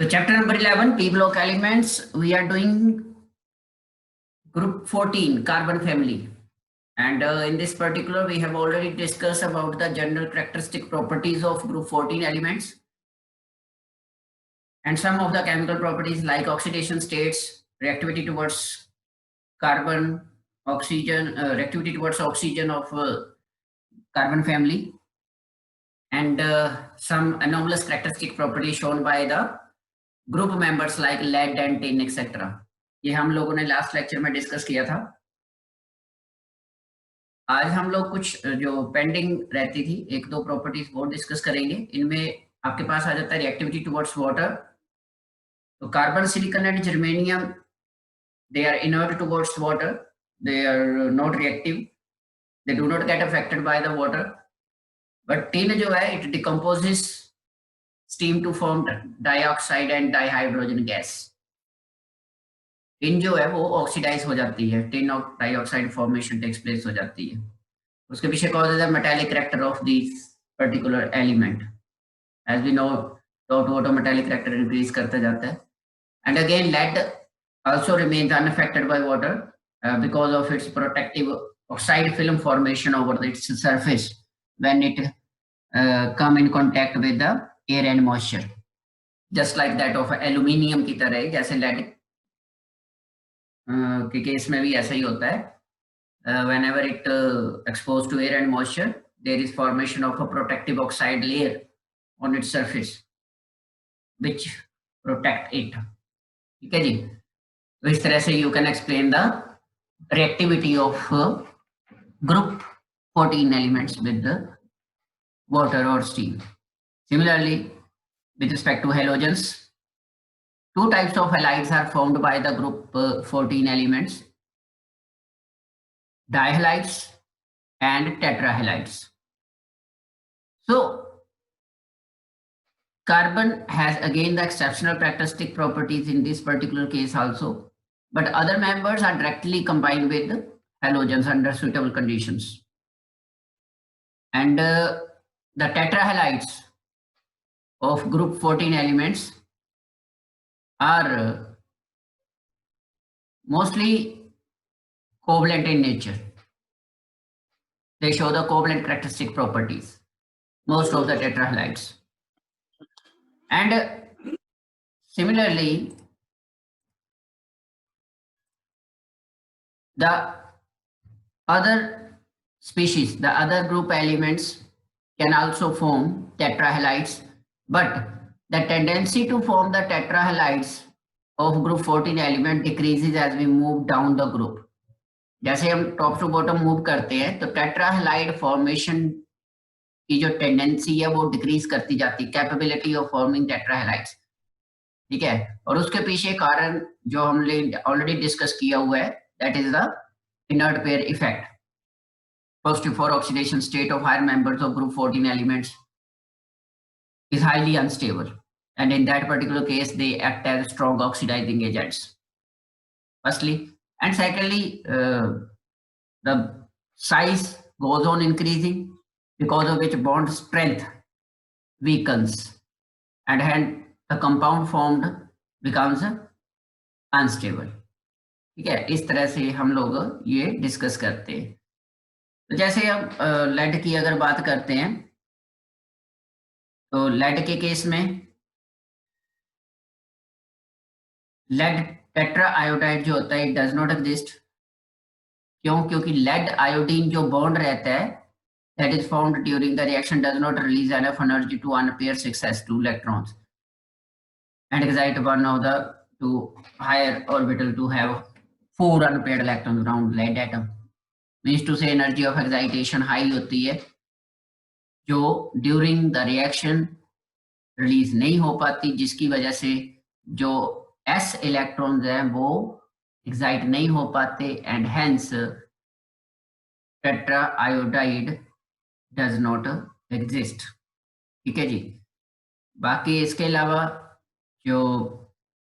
So chapter number 11, P block elements, we are doing group 14, carbon family. And in this particular, we have already discussed about the general characteristic properties of group 14 elements. And some of the chemical properties like oxidation states, reactivity towards carbon, oxygen, reactivity towards oxygen of carbon family. And some anomalous characteristic properties shown by the group members like lead and tin etc. ये हम लोगों ने last lecture में discuss किया था। आज हम लोग कुछ जो पेंडिंग रहती थी एक दो प्रॉपर्टीज वो डिस्कस करेंगे। इनमें आपके पास आ जाता है रिएक्टिविटी टुवर्ड्स वाटर। तो carbon, silicon and germanium they are inert towards water, they are not reactive, they do not get affected by the water. But tin जो है it decomposes steam to form dioxide and dihydrogen gas. Tin जो है वो oxidise हो जाती है, tin of dioxide formation takes place हो जाती है। उसके पीछे कॉज है metallic character of this particular element. As we know dot water metallic character increase करता जाता है। And again lead also remains unaffected by water because of its protective oxide film formation over its surface when it come in contact with the air and moisture, just like that of aluminium की तरह। जैसे lead के case में भी ऐसा ही होता है। whenever it exposed to air and moisture there is formation of a protective oxide layer on its surface which protect it। ठीक है जी। तो इस तरह से you can explain the reactivity of group 14 elements with the water or steam. Similarly, with respect to halogens, two types of halides are formed by the group 14 elements: dihalides and tetrahalides. So, carbon has again the exceptional characteristic properties in this particular case also, but other members are directly combined with halogens under suitable conditions. And the tetrahalides of group 14 elements are mostly covalent in nature. They show the covalent characteristic properties, most of the tetrahalides. And similarly, the other species, the other group elements can also form tetrahalides, but the tendency to form the tetrahalides of group 14 element decreases as we move down the group. जैसे हम top to bottom move करते हैं तो टेट्राहलाइड formation की जो tendency है वो decrease करती जाती है, कैपेबिलिटी ऑफ फॉर्मिंग टेट्राहलाइड्स। ठीक है। और उसके पीछे कारण जो हमने ऑलरेडी डिस्कस किया हुआ है, that is the inert pair effect. Positive for oxidation state of higher members of group 14 elements is highly unstable, and in that particular case they act as strong oxidizing agents, firstly. And secondly, the size goes on increasing, because of which bond strength weakens and hence the compound formed becomes unstable। ठीक है। इस तरह से हम लोग ये discuss करते हैं। तो जैसे अब लेड की अगर बात करते हैं तो लेड के केस में लेड टेट्रा आयोडाइड जो होता है इट डज नॉट एग्जिस्ट। क्यों? क्योंकि लेड आयोडीन जो बॉन्ड रहता है that is formed during the reaction does not release enough energy to unpair successive electrons and excite one of the two higher orbital to have 4 unpaired electrons around lead atom. Means to say energy of excitation high होती है जो during the reaction release नहीं हो पाती, जिसकी वजह से जो s इलेक्ट्रॉन्स हैं वो एक्साइट नहीं हो पाते and hence tetra iodide does not exist. ठीक है जी। बाकी इसके अलावा जो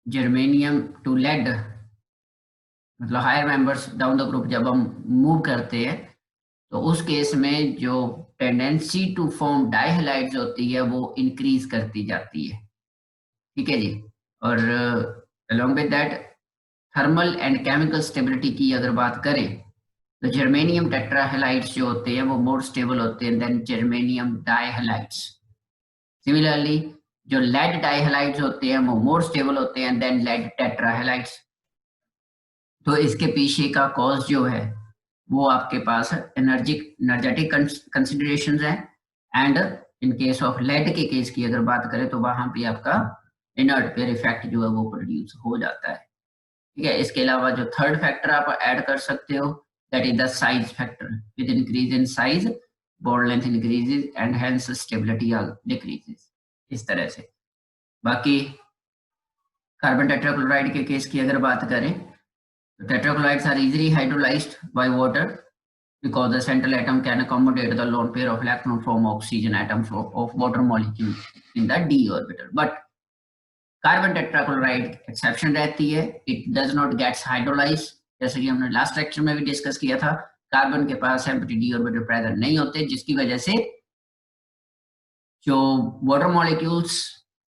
जर्मेनियम टू लेड मतलब higher members down the group जब हम मूव करते हैं तो उस केस में जो टेंडेंसी टू फॉर्म डाइहलाइड्स होती है वो इंक्रीज करती जाती है। ठीक है जी। और along with that thermal and chemical stability की अगर बात करें तो जर्मेनियम टेट्राहेलाइड्स जो होते हैं वो मोर स्टेबल होते हैं देन जर्मेनियम डाइहेलाइड्स। सिमिलरली जो लेड डाइहेलाइड्स होते हैं वो मोर स्टेबल होते हैं देन लेड टेट्राहेलाइड्स। तो इसके पीछे का कॉज जो है वो आपके पास एनर्जेटिक कंसिडरेशंस है and in case of lead के केस की अगर बात करें तो वहां पे आपका इनर्ट पेयर इफेक्ट जो है वो प्रोड्यूस हो जाता है। ठीक है, इसके अलावा जो थर्ड फैक्टर आप ऐड कर सकते हो that is the size factor. With increase in size bond length increases and hence stability decreases, इस तरह से। बाकी कार्बन टेट्राक्लोराइड के केस की अगर बात करें तो tetrachlorides are easily hydrolysed by water because the central atom can accommodate the lone pair of electron from oxygen atoms of water molecule in the d orbital, but carbon tetrachloride exception रहती है, it does not gets hydrolyse. जैसे कि हमने last lecture में भी discuss किया था, carbon के पास एम्प्टी डी ऑर्बिटल प्रेजेंट नहीं होते, जिसकी वजह से जो वाटर मॉलिक्यूल्स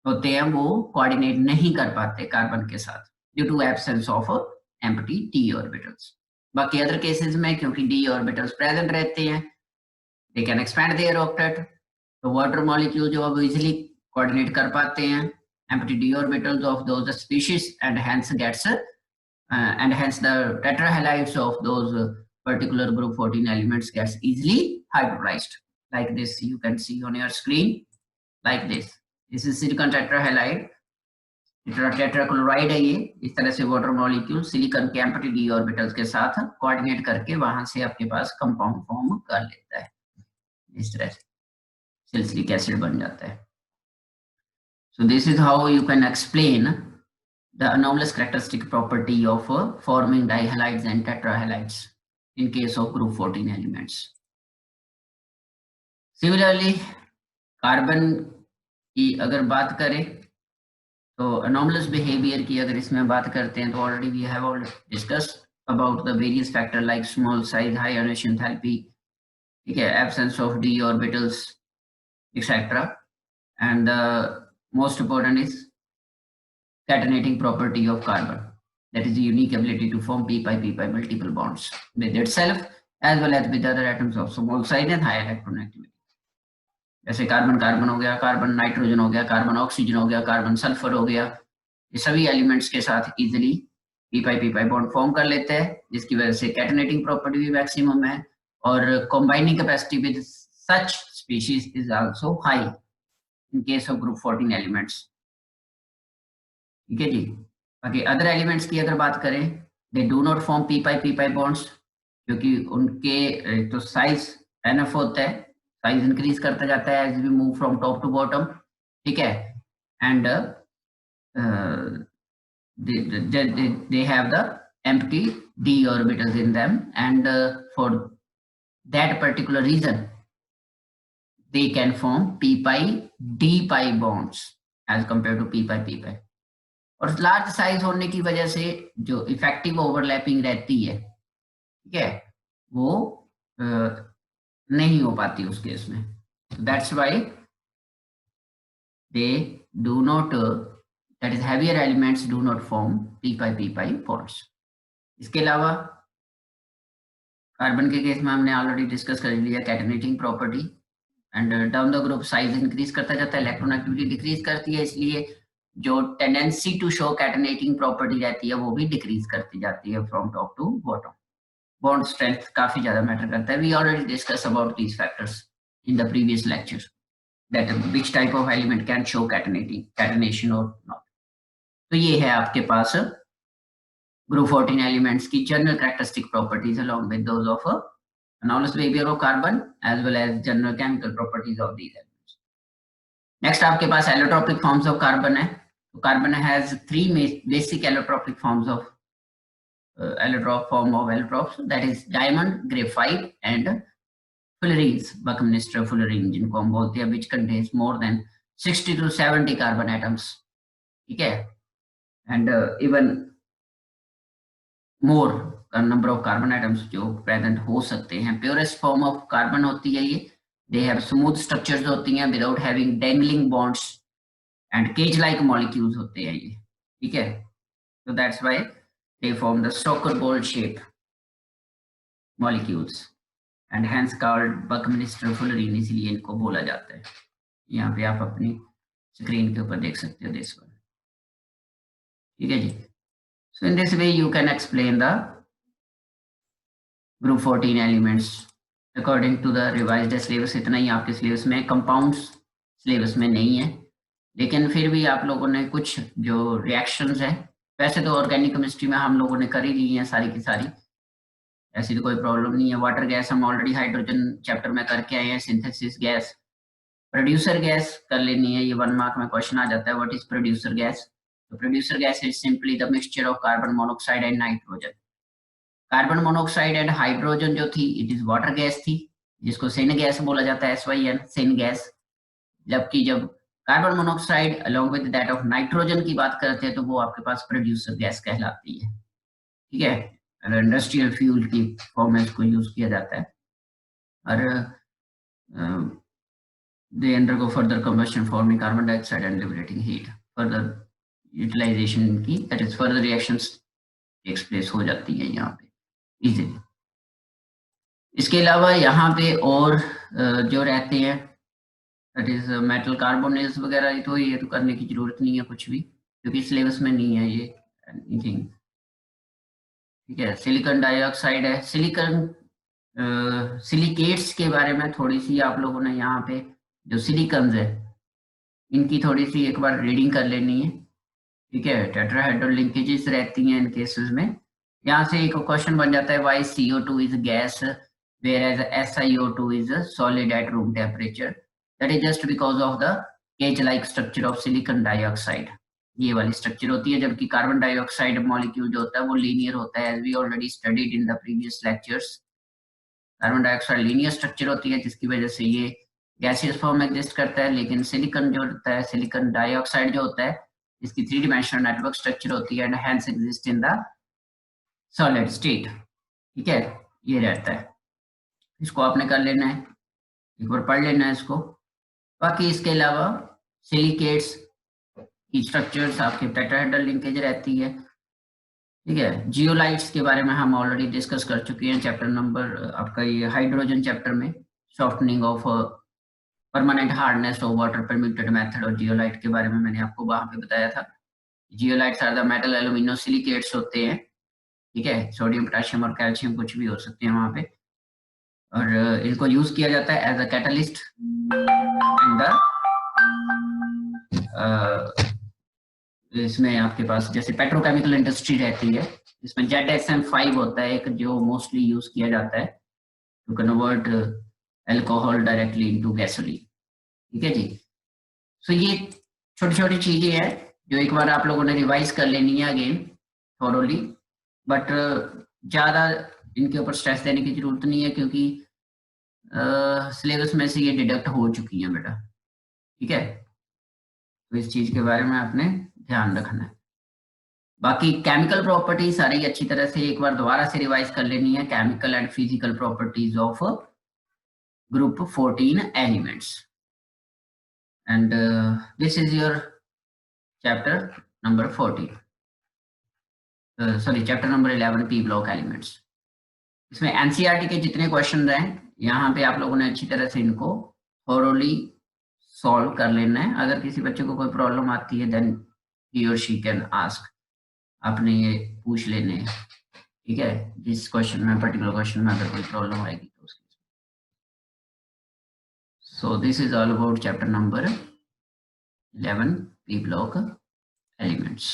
होते हैं वो कोऑर्डिनेट नहीं कर पाते कार्बन के साथ due to absence of empty d orbitals. बाकी अदर केसेस में क्योंकि डी ऑर्बिटल्स प्रेजेंट रहते हैं, they can expand their octet, तो वाटर मॉलिक्यूल जो है वो इजीली कोऑर्डिनेट कर पाते हैं empty d orbitals of those species and hence the tetrahalides of those particular group 14 elements gets easily hydrolyzed like this. You can see on your screen like this. This is silicon tetrahalide, tetrachloride है ये। इस तरह से water molecule silicon के empty d orbitals के साथ coordinate करके वहां से आपके पास कंपाउंड फॉर्म कर लेता है, इस तरह से सैलिसिलिक एसिड बन जाता है। So this is how you can explain the anomalous characteristic property of forming dihalides and tetrahalides in case of group 14 elements. Similarly, carbon की अगर बात करें तो anomalous behavior की अगर इसमें बात करते हैं तो already we have already discussed about the various factors like small size, high ionization enthalpy, ठीक है, absence of d orbitals, etc. And the most important is catenating property of carbon, that is the unique ability to form p-pi multiple bonds with itself as well as with other atoms of small size and high electron activity. जैसे carbon carbon हो गया, carbon nitrogen हो गया, carbon oxygen हो गया, carbon sulphur हो गया, ये सभी एलिमेंट्स के साथ इजीली p-pi बॉन्ड फॉर्म कर लेते हैं, जिसकी वजह से कैटेनेटिंग प्रॉपर्टी भी मैक्सिमम है और combining capacity with such species is also high in case of group 14 elements. ठीक है जी। बाकी अदर एलिमेंट्स की अगर बात करें, they do not form p-pi bonds क्योंकि उनके तो साइज एनफ होता है, साइज इंक्रीज करता जाता है as we move from top to bottom, ठीक है, and they have the empty d orbitals in them and for that particular reason they can form p-pi d-pi bonds as compared to p-pi. और large size होने की वजह से जो effective overlapping रहती है, ठीक है, वो नहीं हो पाती उस केस में। That's why they do not, that is heavier elements do not form p-pi bonds। इसके अलावा कार्बन के केस में हमने ऑलरेडी डिस्कस कर लिया catenating property and down the group size increase करता जाता है, इलेक्ट्रॉन एक्टिविटी डिक्रीज करती है, इसलिए जो tendency to show catenating property रहती है वो भी डिक्रीज करती जाती है from top to bottom. Bond strength काफी ज्यादा मैटर करता है। We already discuss about these factors in the previous lecture that which type of element can show catenation और नॉट। तो ये है आपके पास ग्रुप 14 एलिमेंट्स की general characteristic properties along with those of anomalous behavior of carbon as well as general chemical properties of these elements. Next आपके पास allotropic forms of carbon है। तो carbon has three basic allotropic forms of allotropes, that is diamond, graphite and fullerenes, Buckminster fullerene जिनको हम बोलते हैं, which contains more than 60 to 70 carbon atoms, ठीक है, and even more number of carbon atoms जो present हो सकते हैं। प्योरेस्ट फॉर्म ऑफ कार्बन होती है ये, दे हैव स्मूथ स्ट्रक्चर्स होती हैं without having dangling bonds and cage like molecules होते हैं ये, ठीक है, तो that's why they form the soccer ball shape molecules and hence called buckminsterfullerene, इसलिए इनको बोला जाता है। यहाँ पे आप अपनी स्क्रीन के ऊपर देख सकते हो दिस वन, ठीक है जी। So in this way you can explain the group 14 elements according to the revised syllabus. इतना ही आपके सिलेबस में, कंपाउंड्स सिलेबस में नहीं है, लेकिन फिर भी आप लोगों ने कुछ जो रिएक्शंस है, वैसे तो ऑर्गेनिक केमिस्ट्री में हम लोगों ने कर ही ली है सारी की सारी, ऐसी तो कोई प्रॉब्लम नहीं है। वाटर गैस हम ऑलरेडी हाइड्रोजन चैप्टर में करके आए हैं, सिंथेसिस गैस, प्रोड्यूसर गैस कर लेनी है, ये 1 मार्क में क्वेश्चन आ जाता है, व्हाट इज प्रोड्यूसर गैस। तो producer gas is simply the mixture of carbon monoxide and nitrogen. Carbon monoxide and hydrogen जो थी इट इज वाटर गैस थी, जिसको सिन गैस बोला जाता है, SYN, सिन गैस। जबकि जब carbon monoxide along with that of nitrogen की बात करते हैं तो वो आपके पास प्रोड्यूसर गैस कहलाती है, ठीक है। अगर इंडस्ट्रियल फ्यूल की फॉर्म में इसको यूज किया जाता है, और they undergo further combustion forming carbon dioxide and liberating heat, further utilization की, that is further reactions takes place हो जाती है यहाँ पे easily। इसके अलावा यहाँ पे और जो रहते हैं that is metal carbonyls वगैरह, तो ये तो करने की जरूरत नहीं है कुछ भी, क्योंकि सिलेबस में नहीं है ये एनीथिंग, ठीक है। सिलिकॉन डाइऑक्साइड है, सिलिकेट्स के बारे में थोड़ी सी आप लोगों ने यहाँ पे जो सिलिकॉन्स है इनकी थोड़ी सी एक बार रीडिंग कर लेनी है, ठीक है। टेट्राहेड्रल लिंकेजेस रहती हैं इन केसेस में। यहाँ से एक क्वेश्चन बन जाता है, why CO2 is gas whereas SiO2 is a solid at room temperature, that is just because of the cage like structure of silicon dioxide। ये वाली स्ट्रक्चर होती है, जबकि कार्बन डाइऑक्साइड मॉलिक्यूल जो होता है वो लीनियर होता है, as we already studied in the previous lectures। Carbon dioxide linear structure होती है, जिसकी वजह से ये गैसियस फॉर्म में एग्जिस्ट करता है, लेकिन सिलिकॉन जो होता है, सिलिकॉन डाइऑक्साइड जो होता है, इसकी 3 डायमेंशनल नेटवर्क स्ट्रक्चर होती है and hence exist in the solid state, ठीक है। ये रहता है, इसको आपने कर लेना है, एक बार पढ़ लेना है इसको। बाकी इसके अलावा सिलिकेट्स की स्ट्रक्चर्स आपके टेट्राहेड्रल लिंकेज रहती है, ठीक है। जियोलाइट्स के बारे में हम ऑलरेडी डिस्कस कर चुके हैं चैप्टर नंबर आपका ये हाइड्रोजन चैप्टर में, softening of permanent hardness of water permutit method, और जियोलाइट के बारे में मैंने आपको वहां पे बताया था। Zeolites are the metal alumino silicates होते हैं, ठीक है। सोडियम, पोटेशियम और कैल्शियम कुछ भी हो सकते हैं वहां पे, और इनको यूज किया जाता है as a catalyst in the इसमें आपके पास जैसे पेट्रोकेमिकल इंडस्ट्री रहती है, इसमें ZSM5 होता है एक, जो मोस्टली यूज किया जाता है to convert alcohol directly into gasoline, ठीक है जी। सो ये छोटी छोटी चीजें हैं जो एक बार आप लोगों ने रिवाइज कर लेनी है अगेन थॉरोली, बट ज्यादा इनके ऊपर स्ट्रेस देने की जरूरत नहीं है, क्योंकि सिलेबस में से ये डिडक्ट हो चुकी है बेटा, ठीक है। तो इस चीज के बारे में आपने ध्यान रखना है। बाकी केमिकल प्रॉपर्टी सारी अच्छी तरह से एक बार दोबारा से रिवाइज कर लेनी है, chemical and physical properties of group 14 elements, and this is your chapter number 14, sorry chapter number 11 P block elements. इसमें NCERT के जितने क्वेश्चन हैं यहाँ पे आप लोगों ने अच्छी तरह से इनको थॉरोली सॉल्व कर लेना है। अगर किसी बच्चे को कोई प्रॉब्लम आती है देन ही और शी कैन आस्क, आपने ये पूछ लेने हैं, ठीक है। जिस क्वेश्चन में, पर्टिकुलर क्वेश्चन में अगर कोई प्रॉब्लम आएगी तो उसके, so this is all about chapter number 11 P block elements.